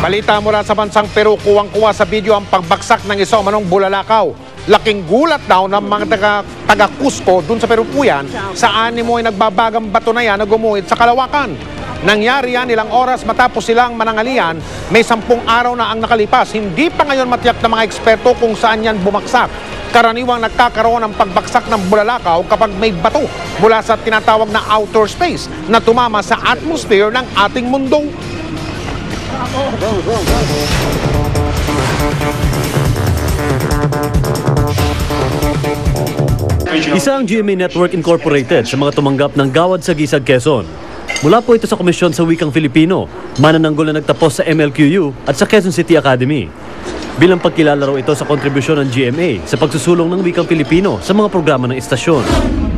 Balita mula sa bansang Peru, kuwang-kuwa sa video ang pagbagsak ng isang manong bulalakaw. Laking gulat daw ng mga taga-Cusco dun sa Peru po yan, sa animo ay nagbabagang bato na yan na gumuhit sa kalawakan. Nangyari yan ilang oras matapos silang manangalian, may 10 araw na ang nakalipas. Hindi pa ngayon matiyak ng mga eksperto kung saan yan bumaksak. Karaniwang nagkakaroon ng pagbagsak ng bulalakaw kapag may bato mula sa tinatawag na outer space na tumama sa atmosphere ng ating mundo. Isa ang GMA Network Incorporated sa mga tumanggap ng Gawad sa Gisag, Quezon. Mula po ito sa Komisyon sa Wikang Filipino, manananggol na nagtapos sa MLQU at sa Quezon City Academy. Bilang pagkilala raw ito sa kontribusyon ng GMA sa pagsusulong ng Wikang Filipino sa mga programa ng istasyon.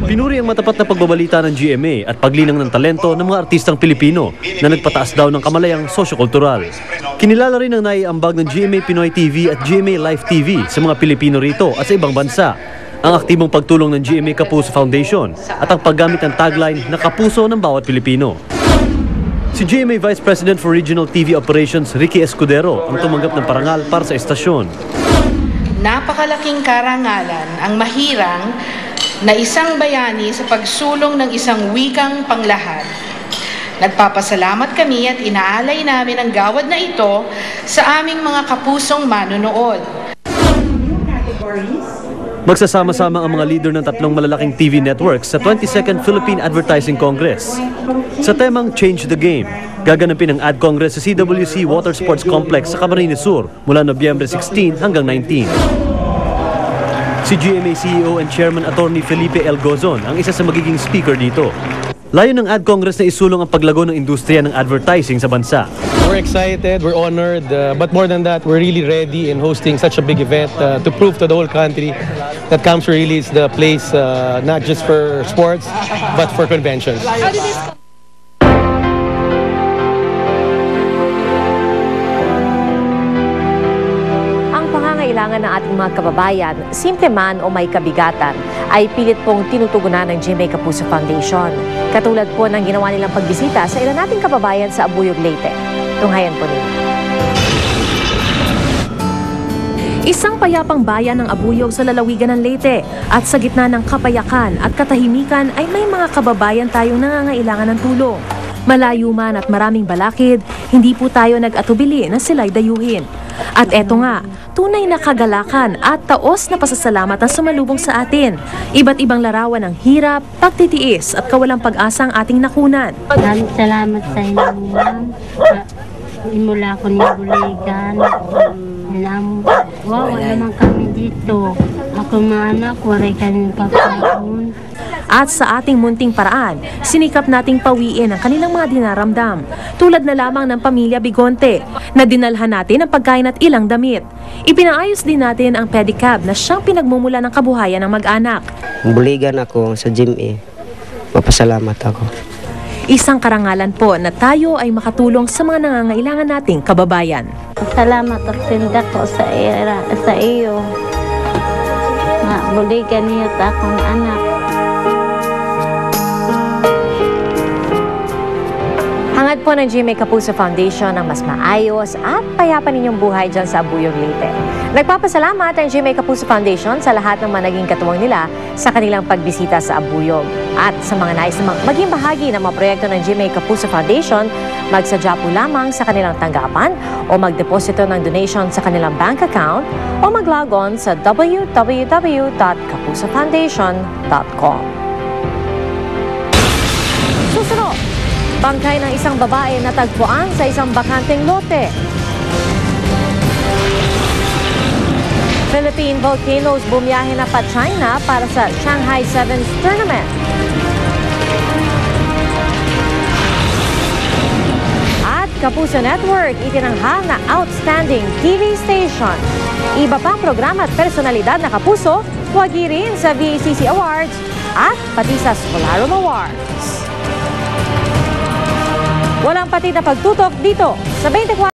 Pinuri ang matapat na pagbabalita ng GMA at paglinang ng talento ng mga artistang Pilipino na nagpataas daw ng kamalayang sosyo-kultural. Kinilala rin ang naiambag ng GMA Pinoy TV at GMA Live TV sa mga Pilipino rito at sa ibang bansa. Ang aktibong pagtulong ng GMA Kapuso Foundation at ang paggamit ng tagline na Kapuso ng bawat Pilipino. Si GMA Vice President for Regional TV Operations Ricky Escudero ang tumanggap ng parangal para sa istasyon. Napakalaking karangalan ang mahirang na isang bayani sa pagsulong ng isang wikang panglahat. Nagpapasalamat kami at inaalay namin ang gawad na ito sa aming mga kapusong manonood. Magsasama-sama ang mga leader ng 3 malalaking TV networks sa 22nd Philippine Advertising Congress. Sa temang Change the Game, gaganapin ang Ad Congress sa CWC Water Sports Complex sa Camarines Sur mula Nobyembre 16 hanggang 19. Si GMA CEO and Chairman Attorney Felipe L. Gozon ang isa sa magiging speaker dito. Layo ng Ad Congress na isulong ang paglago ng industriya ng advertising sa bansa. We're excited, we're honored, but more than that, we're really ready in hosting such a big event to prove to the whole country that Camps really is the place not just for sports, but for conventions. Kailangan ng ating mga kababayan, simple man o may kabigatan, ay pilit pong tinutugunan ng GMA Kapuso Foundation. Katulad po ng ginawa nilang pagbisita sa ilan nating kababayan sa Abuyog, Leyte. Tunghayan po ninyo. Isang payapang bayan ng Abuyog sa lalawigan ng Leyte at sa gitna ng kapayakan at katahimikan ay may mga kababayan tayong nangangailangan ng tulong. Malayo man at maraming balakid, hindi po tayo nag-atubili na sila'y dayuhin. At eto nga, tunay na kagalakan at taos na pasasalamat ang sumalubong sa atin. Iba't ibang larawan ng hirap, pagtitiis at kawalang pag-asa ang ating nakunan. Maraming salamat sa inyo, ma'am. Mula ko ni Buligan. Wow, naman kami dito. Ako mga anak, waray kami pagkaon. At sa ating munting paraan, sinikap nating pawiin ang kanilang mga dinaramdam. Tulad na lamang ng pamilya Bigonte, na dinalhan natin ang pagkain at ilang damit. Ipinaayos din natin ang pedicab na siyang pinagmumula ng kabuhayan ng mag-anak. Buligan ako sa gym Mapasalamat ako. Isang karangalan po na tayo ay makatulong sa mga nangangailangan nating kababayan. Salamat at tinda ko sa iyo. Buligan niyo akong anak. Hangad po ng GMA Kapuso Foundation ng mas maayos at payapa ninyong buhay dyan sa Abuyog, Leyte. Nagpapasalamat ang GMA Kapuso Foundation sa lahat ng mga naging katuwang nila sa kanilang pagbisita sa Abuyog. At sa mga nais na maging bahagi ng mga proyekto ng GMA Kapuso Foundation, magsadya po lamang sa kanilang tanggapan o magdeposito ng donation sa kanilang bank account o mag-log on sa www.kapusofoundation.com. Susunod, bangkay ng isang babae na tagpuan sa isang bakanteng lote. Philippine Volcanoes bumiyahe na pa China para sa Shanghai Sevens Tournament. At Kapuso Network itinanghal na Outstanding TV Station. Iba pang programa at personalidad na Kapuso, wagi rin sa VACC Awards at pati sa Scolarum Awards. Walang pati na pagtutok dito sa 24